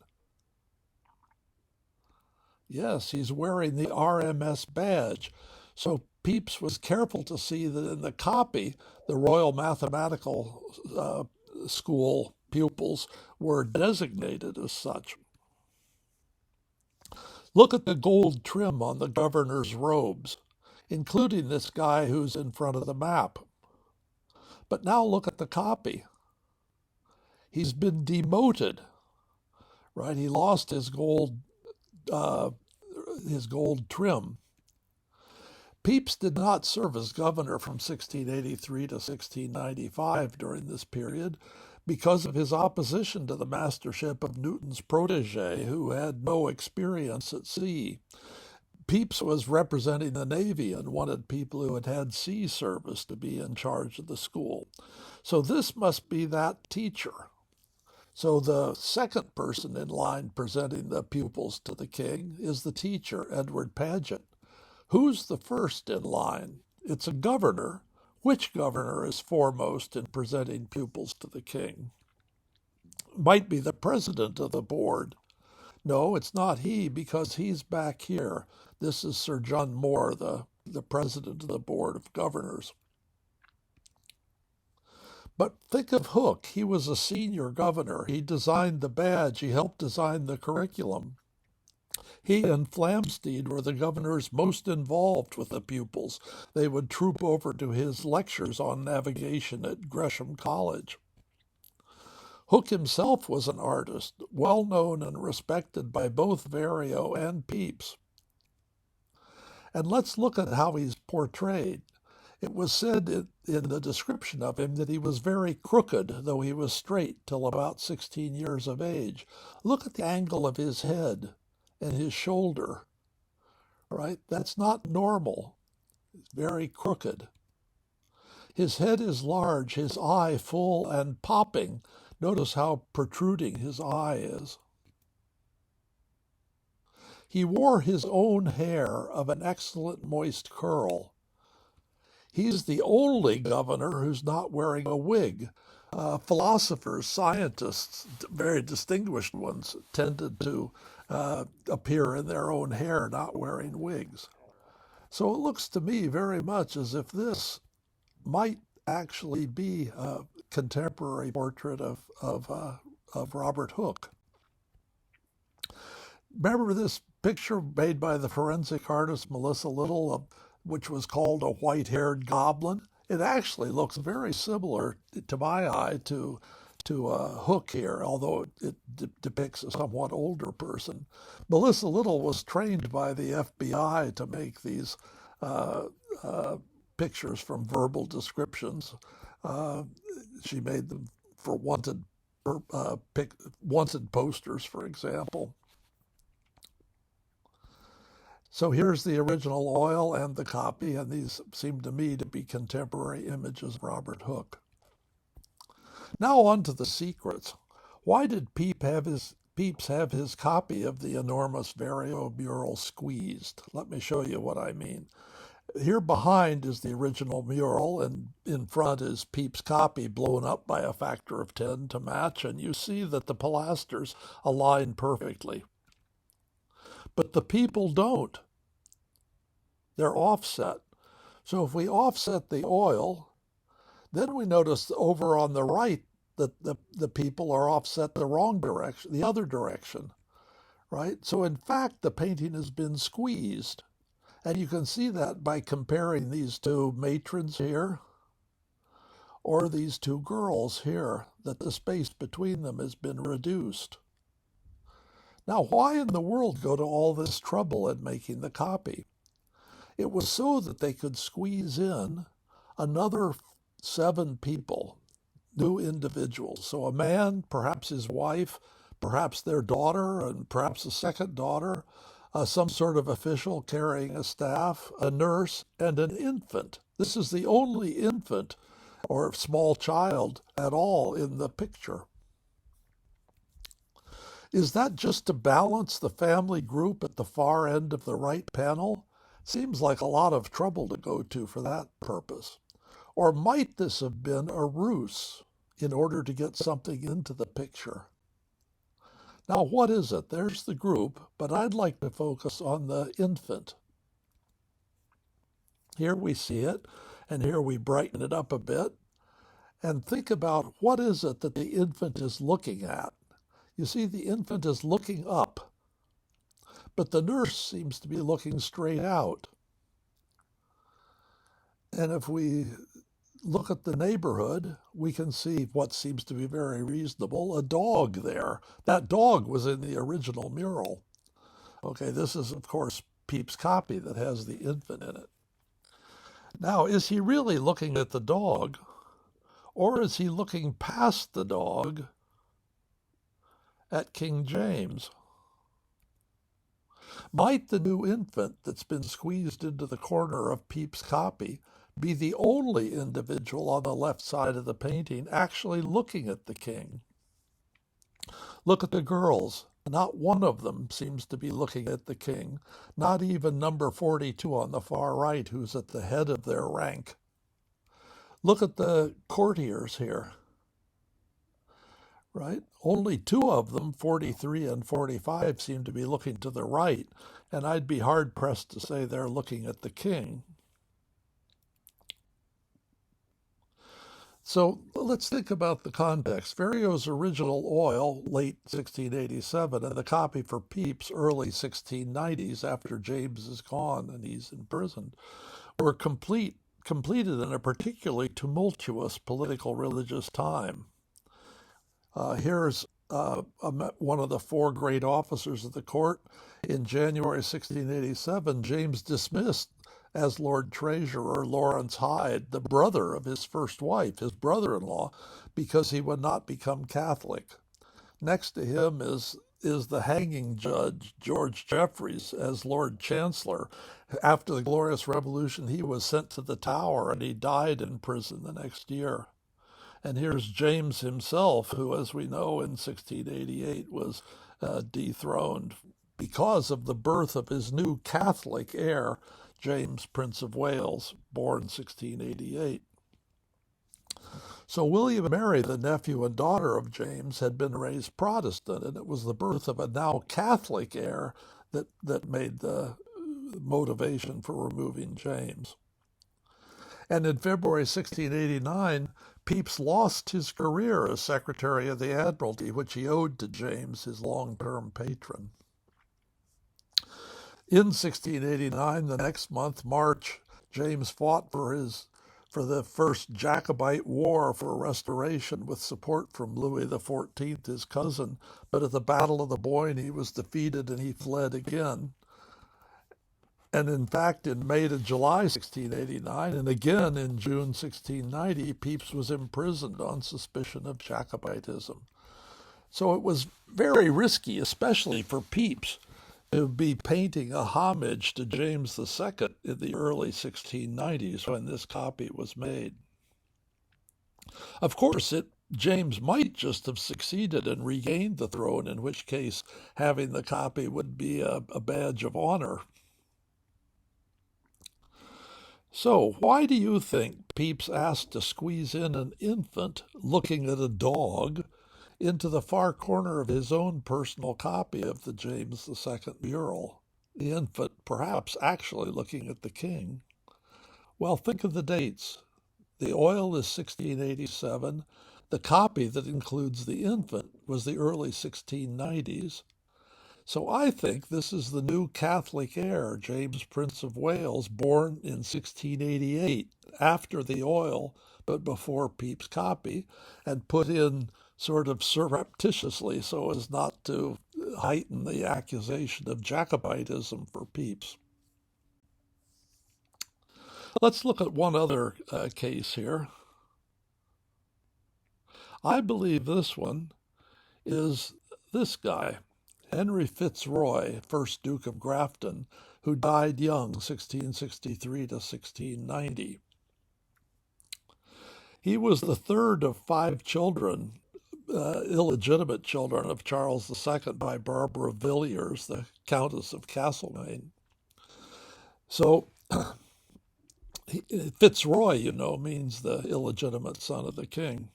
Yes, he's wearing the RMS badge. So Pepys was careful to see that in the copy, the Royal Mathematical School pupils were designated as such. Look at the gold trim on the governor's robes, including this guy who's in front of the map. But now look at the copy. He's been demoted, right? He lost his gold trim. Pepys did not serve as governor from 1683 to 1695 during this period because of his opposition to the mastership of Newton's protege, who had no experience at sea. Pepys was representing the Navy and wanted people who had had sea service to be in charge of the school. So this must be that teacher. So the second person in line presenting the pupils to the king is the teacher, Edward Paget. Who's the first in line? It's a governor. Which governor is foremost in presenting pupils to the king? Might be the president of the board. No, it's not he, because he's back here. This is Sir John Moore, the president of the board of governors. But think of Hooke. He was a senior governor. He designed the badge. He helped design the curriculum. He and Flamsteed were the governors most involved with the pupils. They would troop over to his lectures on navigation at Gresham College. Hooke himself was an artist, well known and respected by both Verrio and Pepys. And let's look at how he's portrayed. It was said in the description of him that he was very crooked, though he was straight till about 16 years of age. Look at the angle of his head and his shoulder, right? That's not normal. It's very crooked. His head is large, his eye full and popping. Notice how protruding his eye is. He wore his own hair of an excellent moist curl. He's the only governor who's not wearing a wig. Philosophers, scientists, very distinguished ones, tended to appear in their own hair, not wearing wigs. So it looks to me very much as if this might actually be a contemporary portrait of Robert Hooke. Remember this picture made by the forensic artist Melissa Little, which was called A White-Haired Goblin? It actually looks very similar, to my eye, to Hooke here, although it depicts a somewhat older person. Melissa Little was trained by the FBI to make these pictures from verbal descriptions. She made them for wanted posters, for example. So here's the original oil and the copy, and these seem to me to be contemporary images of Robert Hooke. Now on to the secrets. Why did Pepys have his copy of the enormous Verrio mural squeezed? Let me show you what I mean. Here behind is the original mural, and in front is Pepys' copy blown up by a factor of 10 to match, and you see that the pilasters align perfectly. But the people don't. They're offset. So if we offset the oil, then we notice over on the right that the people are offset the wrong direction, the other direction, right? So in fact, the painting has been squeezed. And you can see that by comparing these two matrons here or these two girls here, that the space between them has been reduced. Now, why in the world go to all this trouble in making the copy? It was so that they could squeeze in another 7 people, new individuals. So a man, perhaps his wife, perhaps their daughter, and perhaps a second daughter, some sort of official carrying a staff, a nurse, and an infant. This is the only infant or small child at all in the picture. Is that just to balance the family group at the far end of the right panel? Seems like a lot of trouble to go to for that purpose. Or might this have been a ruse in order to get something into the picture? Now, what is it? There's the group, but I'd like to focus on the infant. Here we see it, and here we brighten it up a bit, and think about what is it that the infant is looking at. You see, the infant is looking up, but the nurse seems to be looking straight out. And if we look at the neighborhood, we can see what seems to be very reasonable, a dog there. That dog was in the original mural. Okay, this is, of course, Pepys' copy that has the infant in it. Now, is he really looking at the dog, or is he looking past the dog at King James? Might the new infant that's been squeezed into the corner of Pepys' copy be the only individual on the left side of the painting actually looking at the king? Look at the girls. Not one of them seems to be looking at the king, not even number 42 on the far right, who's at the head of their rank. Look at the courtiers here, right? Only 2 of them, 43 and 45, seem to be looking to the right, and I'd be hard-pressed to say they're looking at the king. So let's think about the context. Verrio's original oil, late 1687, and the copy for Pepys, early 1690s, after James is gone and he's imprisoned, were completed in a particularly tumultuous political religious time. Here's one of the 4 great officers of the court. In January 1687, James dismissed as Lord Treasurer Lawrence Hyde, the brother of his first wife, his brother-in-law, because he would not become Catholic. Next to him is the hanging judge, George Jeffreys, as Lord Chancellor. After the Glorious Revolution, he was sent to the Tower, and he died in prison the next year. And here's James himself, who, as we know, in 1688 was dethroned because of the birth of his new Catholic heir, James, Prince of Wales, born 1688. So William and Mary, the nephew and daughter of James, had been raised Protestant, and it was the birth of a now Catholic heir that made the motivation for removing James. And in February 1689, Pepys lost his career as Secretary of the Admiralty, which he owed to James, his long-term patron. In 1689, the next month, March, James fought for the first Jacobite war for restoration with support from Louis XIV, his cousin, but at the Battle of the Boyne he was defeated and he fled again. And in fact, in May to July 1689, and again in June 1690, Pepys was imprisoned on suspicion of Jacobitism. So it was very risky, especially for Pepys, to be painting a homage to James II in the early 1690s when this copy was made. Of course, James might just have succeeded and regained the throne, in which case having the copy would be a badge of honor. So, why do you think Pepys asked to squeeze in an infant looking at a dog into the far corner of his own personal copy of the James II mural? The infant perhaps actually looking at the king. Well, think of the dates. The oil is 1687. The copy that includes the infant was the early 1690s. So I think this is the new Catholic heir, James, Prince of Wales, born in 1688, after the oil, but before Pepys' copy, and put in sort of surreptitiously so as not to heighten the accusation of Jacobitism for Pepys. Let's look at one other case here. I believe this one is this guy, Henry Fitzroy, 1st Duke of Grafton, who died young, 1663 to 1690. He was the third of 5 children, illegitimate children of Charles II by Barbara Villiers, the Countess of Castlemaine. So Fitzroy, means the illegitimate son of the king.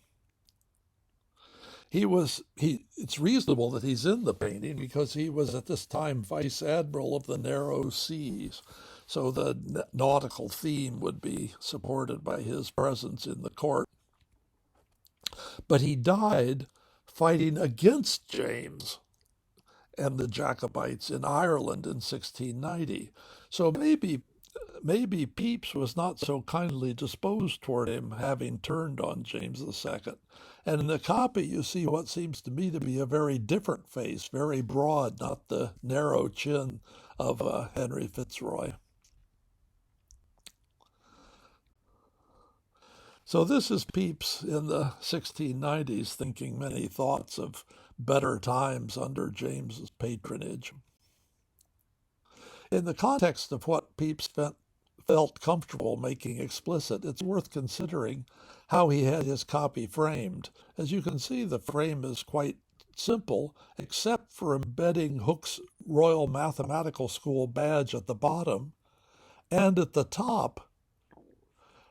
It's reasonable that he's in the painting because he was at this time Vice Admiral of the Narrow Seas. So the nautical theme would be supported by his presence in the court. But he died fighting against James and the Jacobites in Ireland in 1690. So maybe Pepys was not so kindly disposed toward him, having turned on James II. And in the copy, you see what seems to me to be a very different face, very broad, not the narrow chin of Henry Fitzroy. So this is Pepys in the 1690s thinking many thoughts of better times under James's patronage. In the context of what Pepys felt comfortable making explicit, it's worth considering how he had his copy framed. As you can see, the frame is quite simple, except for embedding Hooke's Royal Mathematical School badge at the bottom, and at the top,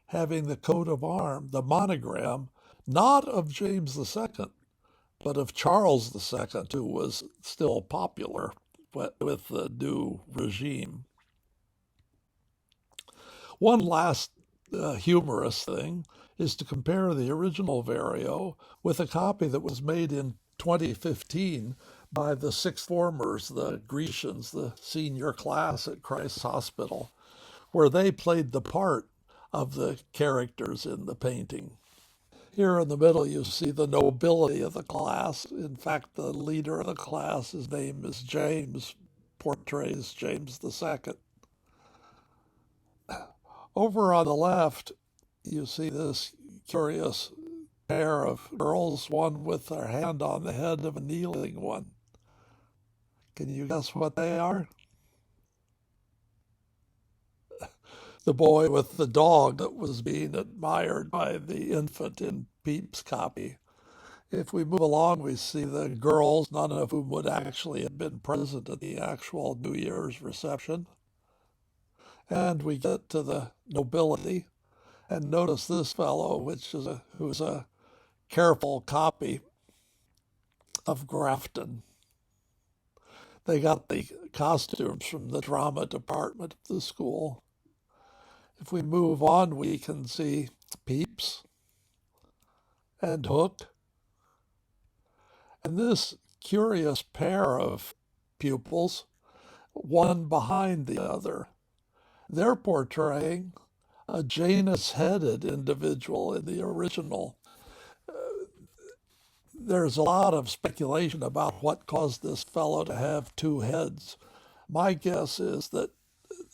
having the coat of arms, the monogram, not of James II, but of Charles II, who was still popular with the new regime. One last humorous thing is to compare the original Verrio with a copy that was made in 2015 by the sixth formers, the Grecians, the senior class at Christ's Hospital, where they played the part of the characters in the painting. Here in the middle you see the nobility of the class. In fact, the leader of the class, his name is James, portrays James II. Over on the left, you see this curious pair of girls, one with their hand on the head of a kneeling one. Can you guess what they are? The boy with the dog that was being admired by the infant in Pepys' copy. If we move along, we see the girls, none of whom would actually have been present at the actual New Year's reception. And we get to the nobility, and notice this fellow, who's a careful copy of Grafton. They got the costumes from the drama department of the school. If we move on, we can see Pepys and Hooke. And this curious pair of pupils, one behind the other, they're portraying a Janus-headed individual in the original. There's a lot of speculation about what caused this fellow to have two heads. My guess is that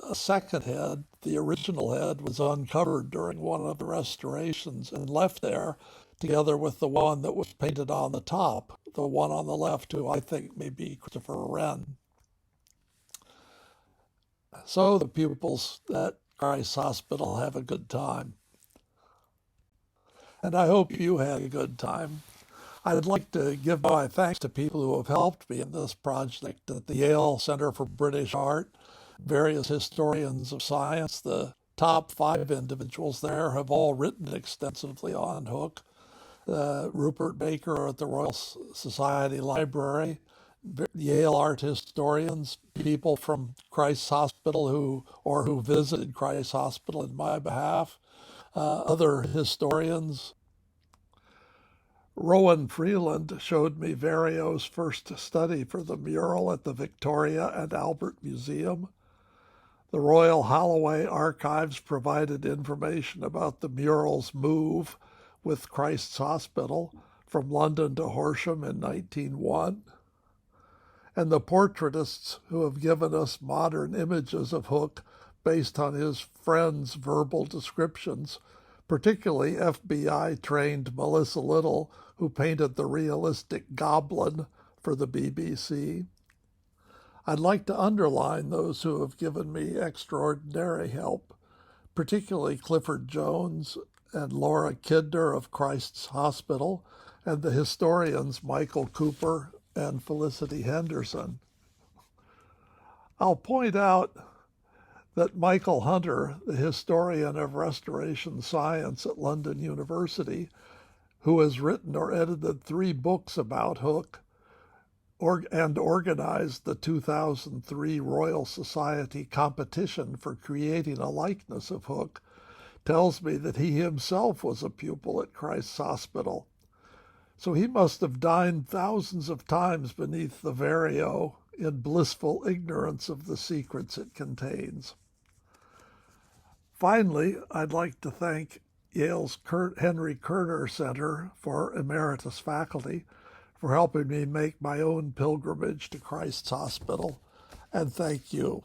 a second head, the original head, was uncovered during one of the restorations and left there together with the one that was painted on the top, the one on the left, who I think may be Christopher Wren. So the pupils at Christ's Hospital have a good time. And I hope you had a good time. I'd like to give my thanks to people who have helped me in this project at the Yale Center for British Art, various historians of science. The top 5 individuals there have all written extensively on Hooke. Rupert Baker at the Royal Society Library, Yale art historians, people from Christ's Hospital who visited Christ's Hospital in my behalf, other historians. Rowan Freeland showed me Verrio's first study for the mural at the Victoria and Albert Museum. The Royal Holloway Archives provided information about the mural's move with Christ's Hospital from London to Horsham in 1901. And the portraitists who have given us modern images of Hooke based on his friends' verbal descriptions, particularly FBI-trained Melissa Little, who painted the realistic goblin for the BBC. I'd like to underline those who have given me extraordinary help, particularly Clifford Jones and Laura Kidner of Christ's Hospital, and the historians Michael Cooper and Felicity Henderson. I'll point out that Michael Hunter, the historian of restoration science at London University, who has written or edited 3 books about Hooke and organized the 2003 Royal Society competition for creating a likeness of Hooke, tells me that he himself was a pupil at Christ's Hospital. So he must have dined thousands of times beneath the Verrio in blissful ignorance of the secrets it contains. Finally, I'd like to thank Yale's Henry Kerner Center for emeritus faculty for helping me make my own pilgrimage to Christ's Hospital, and thank you.